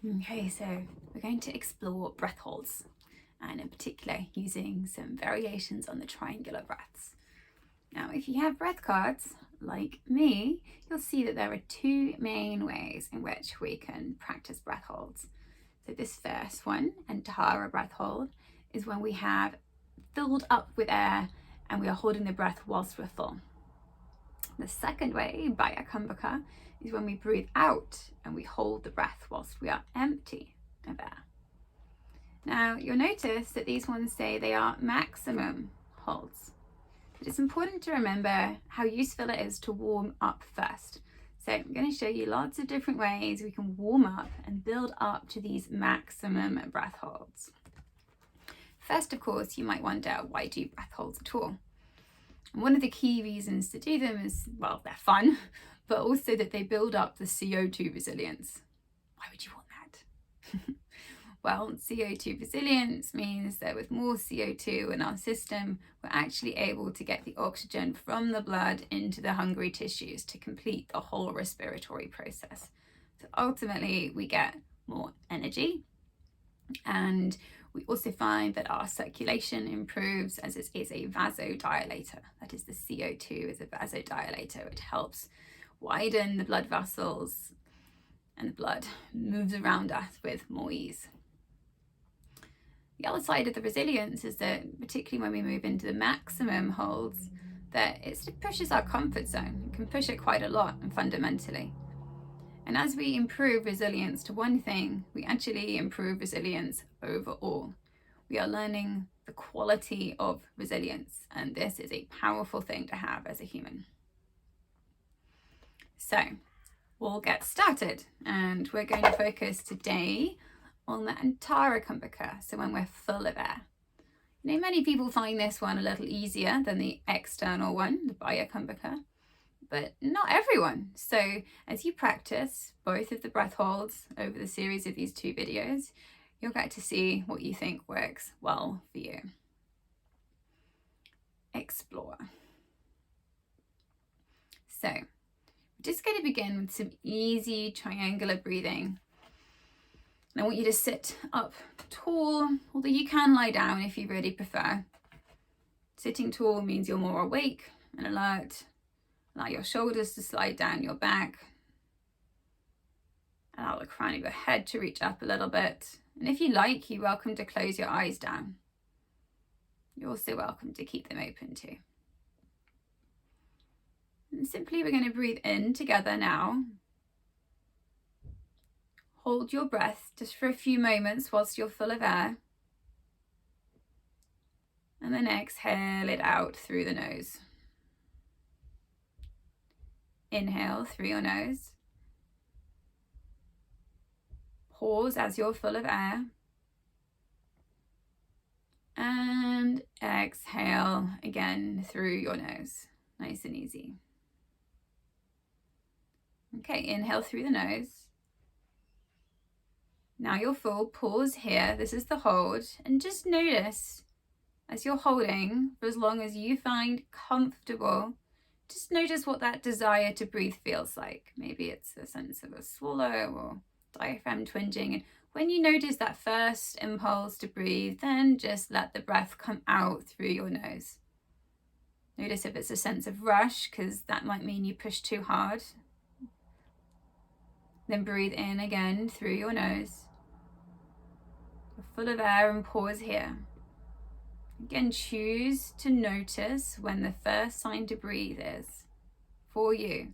Okay, so we're going to explore breath holds, and in particular using some variations on the triangular breaths. Now, if you have breath cards like me, you'll see that there are two main ways in which we can practice breath holds. So this first one, Antara breath hold, is when we have filled up with air and we are holding the breath whilst we're full. The second way, Baya Kumbhaka, is when we breathe out and we hold the breath whilst we are empty of air. Now, you'll notice that these ones say they are maximum holds. But it's important to remember how useful it is to warm up first. So I'm going to show you lots of different ways we can warm up and build up to these maximum breath holds. First, of course, you might wonder, why do breath holds at all? And one of the key reasons to do them is, well, they're fun, but also that they build up the CO2 resilience. Why would you want that? Well, CO2 resilience means that with more CO2 in our system, we're actually able to get the oxygen from the blood into the hungry tissues to complete the whole respiratory process. So ultimately, we get more energy, and we also find that our circulation improves as it is a vasodilator. That is, the CO2 is a vasodilator. It helps widen the blood vessels and the blood moves around us with more ease. The other side of the resilience is that, particularly when we move into the maximum holds, that it pushes our comfort zone. It can push it quite a lot and fundamentally. And as we improve resilience to one thing, we actually improve resilience overall. We are learning the quality of resilience, and this is a powerful thing to have as a human. So we'll get started, and we're going to focus today on the Antara Kumbhaka, so when we're full of air. You know, many people find this one a little easier than the external one, the Baya Kumbhaka, but not everyone. So as you practice both of the breath holds over the series of these two videos, you'll get to see what you think works well for you. Explore. So we're just going to begin with some easy triangular breathing. And I want you to sit up tall, although you can lie down if you really prefer. Sitting tall means you're more awake and alert. Allow your shoulders to slide down your back. Allow the crown of your head to reach up a little bit. And if you like, you're welcome to close your eyes down. You're also welcome to keep them open too. And simply we're going to breathe in together now. Hold your breath just for a few moments whilst you're full of air. And then exhale it out through the nose. Inhale through your nose. Pause as you're full of air. And exhale again through your nose. Nice and easy. Okay, inhale through the nose. Now you're full, pause here. This is the hold. And just notice as you're holding, for as long as you find comfortable, just notice what that desire to breathe feels like. Maybe it's a sense of a swallow or diaphragm twinging. And when you notice that first impulse to breathe, then just let the breath come out through your nose. Notice if it's a sense of rush, because that might mean you push too hard. Then breathe in again through your nose. You're full of air and pause here. Again, choose to notice when the first sign to breathe is for you.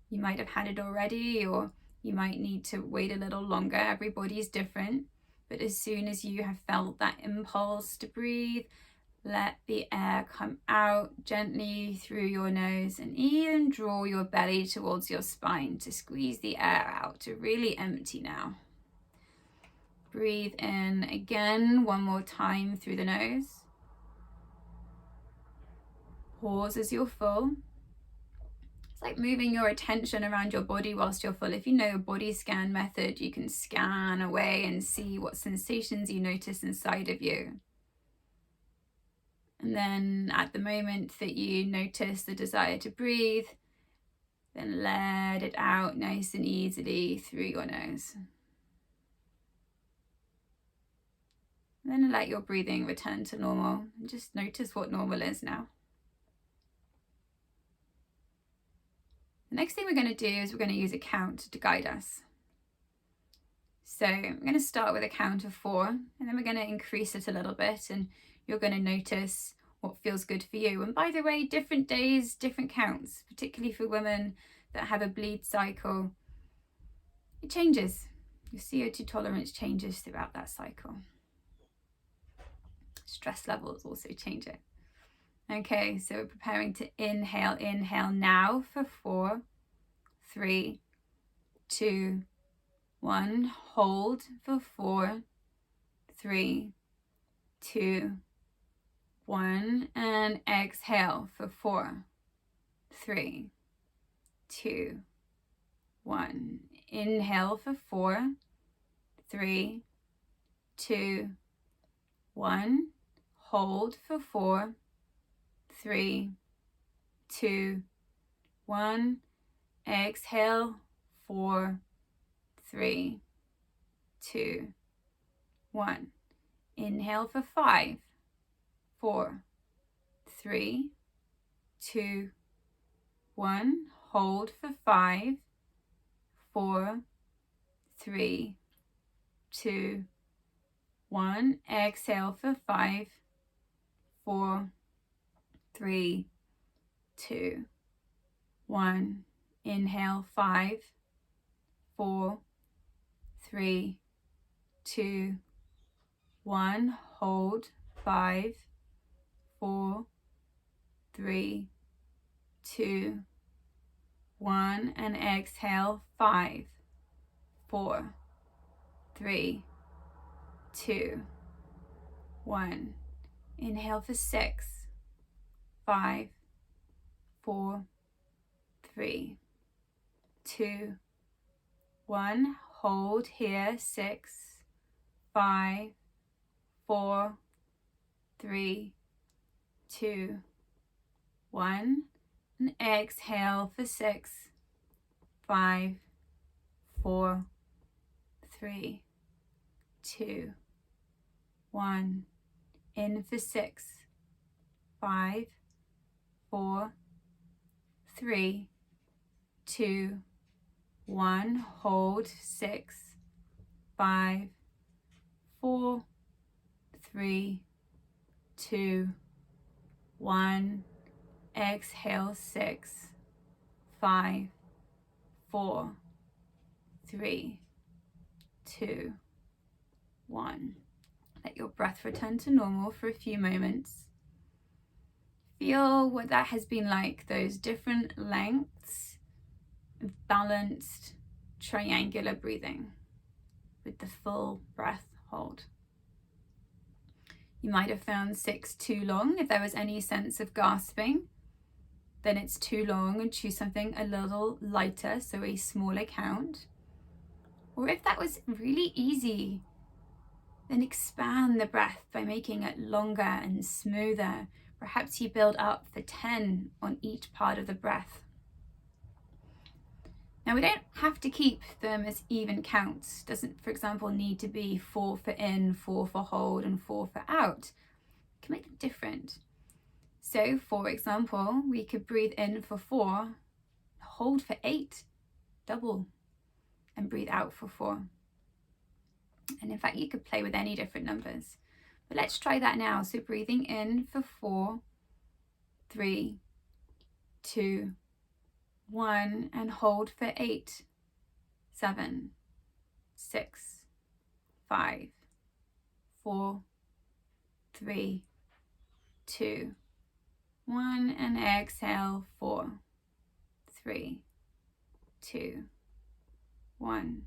You might have had it already, or you might need to wait a little longer. Everybody's different. But as soon as you have felt that impulse to breathe, let the air come out gently through your nose, and even draw your belly towards your spine to squeeze the air out, to really empty now. Breathe in again one more time through the nose. Pause as you're full. It's like moving your attention around your body whilst you're full. If you know a body scan method, you can scan away and see what sensations you notice inside of you. And then at the moment that you notice the desire to breathe, then let it out nice and easily through your nose. And then let your breathing return to normal. And just notice what normal is now. The next thing we're going to do is we're going to use a count to guide us. So I'm going to start with a count of 4, and then we're going to increase it a little bit, and you're going to notice what feels good for you. And by the way, different days, different counts, particularly for women that have a bleed cycle. It changes. Your CO2 tolerance changes throughout that cycle. Stress levels also change it. Okay, so we're preparing to inhale now for 4, 3, 2, 1. Hold for 4, 3, 2, 1. And exhale for 4, 3, 2, 1. Inhale for 4, 3, 2, 1. Hold for 4, 3, 2, 1. Exhale, 4, 3, 2, 1. Inhale for 5, 4, 3, 2, 1. Hold for 5, 4, 3, 2, 1. Exhale for 5, 4, 3, 2, 1. Inhale 5, 4, 3, 2, 1. Hold 5, 4, 3, 2, 1. And exhale 5, 4, 3, 2, 1. Inhale for 6, 5, 4, 3, 2, 1. Hold here. 6, 5, 4, 3, 2, 1. And exhale for 6, 5, 4, 3, 2, 1. In for 6, 5, 4, 3, 2, 1. Hold 6, 5, 4, 3, 2, 1. Exhale 6, 5, 4, 3, 2, 1. Let your breath return to normal for a few moments. Feel what that has been like, those different lengths of balanced triangular breathing with the full breath hold. You might have found 6 too long. If there was any sense of gasping, then it's too long and choose something a little lighter, so a smaller count. Or if that was really easy, then expand the breath by making it longer and smoother. Perhaps you build up for 10 on each part of the breath. Now we don't have to keep them as even counts. Doesn't, for example, need to be 4 for in, 4 for hold, and 4 for out. You can make them different. So, for example, we could breathe in for 4, hold for 8, double, and breathe out for 4. And in fact, you could play with any different numbers. But let's try that now. So breathing in for 4, 3, 2, 1, and hold for 8, 7, 6, 5, 4, 3, 2, 1, and exhale 4, 3, 2, 1.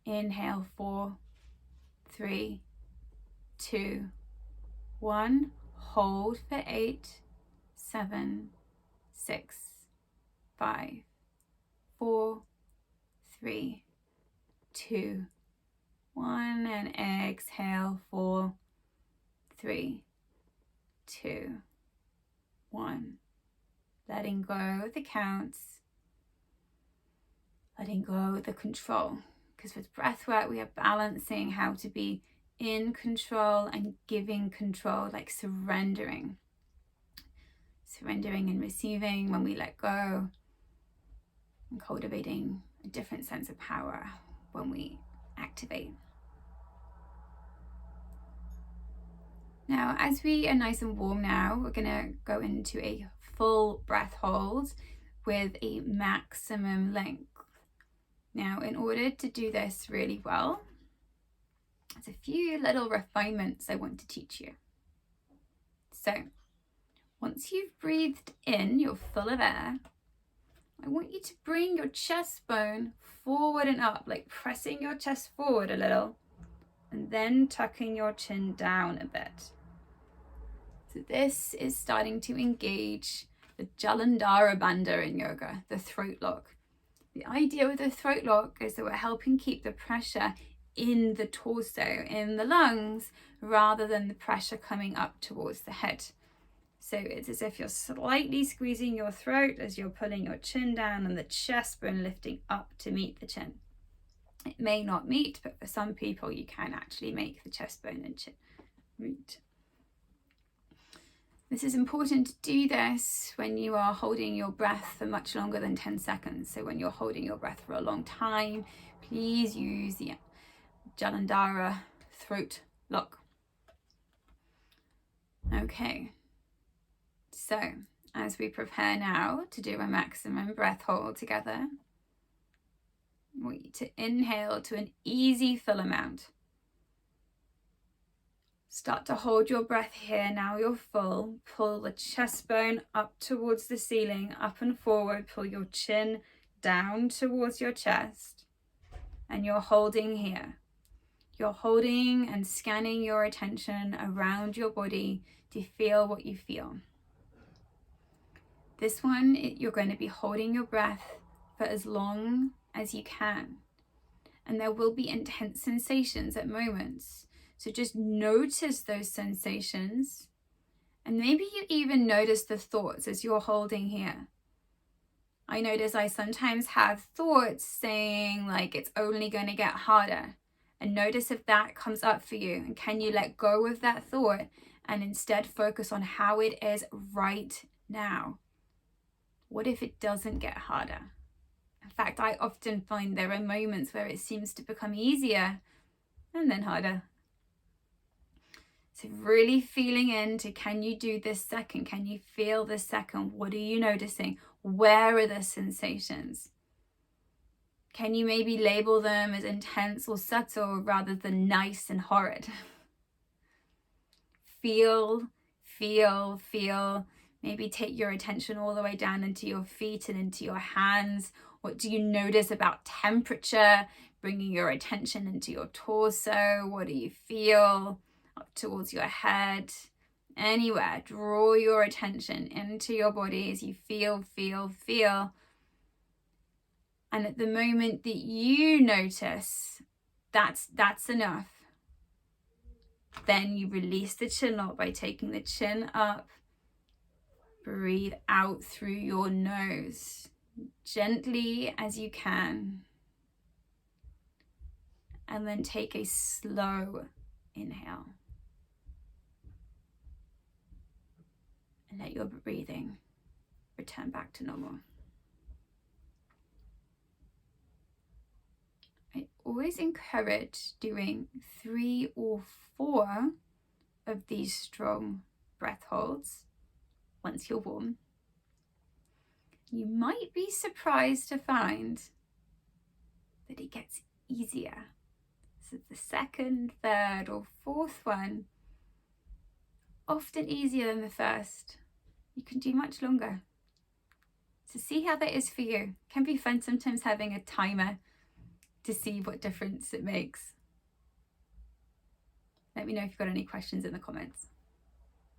Inhale 4, 3, 2, 1. Hold for 8, 7, 6, 5, 4, 3, 2, 1. And exhale 4, 3, 2, 1. Letting go of the counts, letting go of the control. Because with breath work, we are balancing how to be in control and giving control, like surrendering. Surrendering and receiving when we let go, and cultivating a different sense of power when we activate. Now, as we are nice and warm now, we're going to go into a full breath hold with a maximum length. Now, in order to do this really well, there's a few little refinements I want to teach you. So, once you've breathed in, you're full of air, I want you to bring your chest bone forward and up, like pressing your chest forward a little, and then tucking your chin down a bit. So this is starting to engage the Jalandhara Bandha in yoga, the throat lock. The idea with the throat lock is that we're helping keep the pressure in the torso, in the lungs, rather than the pressure coming up towards the head. So it's as if you're slightly squeezing your throat as you're pulling your chin down and the chest bone lifting up to meet the chin. It may not meet, but for some people you can actually make the chest bone and chin meet. This is important to do this when you are holding your breath for much longer than 10 seconds. So when you're holding your breath for a long time, please use the Jalandhara throat lock. Okay, so as we prepare now to do a maximum breath hold together, I want you to inhale to an easy full amount. Start to hold your breath here. Now you're full. Pull the chest bone up towards the ceiling, up and forward. Pull your chin down towards your chest. And you're holding here. You're holding and scanning your attention around your body to feel what you feel. This one, you're going to be holding your breath for as long as you can. And there will be intense sensations at moments. So just notice those sensations. And maybe you even notice the thoughts as you're holding here. I notice I sometimes have thoughts saying like it's only going to get harder. And notice if that comes up for you. And can you let go of that thought and instead focus on how it is right now? What if it doesn't get harder? In fact, I often find there are moments where it seems to become easier and then harder. So really feeling into, can you do this second? Can you feel this second? What are you noticing? Where are the sensations? Can you maybe label them as intense or subtle rather than nice and horrid? Feel. Maybe take your attention all the way down into your feet and into your hands. What do you notice about temperature? Bringing your attention into your torso. What do you feel? Up towards your head. Anywhere. Draw your attention into your body as you feel. And at the moment that you notice, that's enough. Then you release the chin lock by taking the chin up. Breathe out through your nose, gently as you can. And then take a slow inhale. And let your breathing return back to normal. I always encourage doing 3 or 4 of these strong breath holds once you're warm. You might be surprised to find that it gets easier. So the second, third, or fourth one, often easier than the first. You can do much longer. So see how that is for you. It can be fun sometimes having a timer to see what difference it makes. Let me know if you've got any questions in the comments.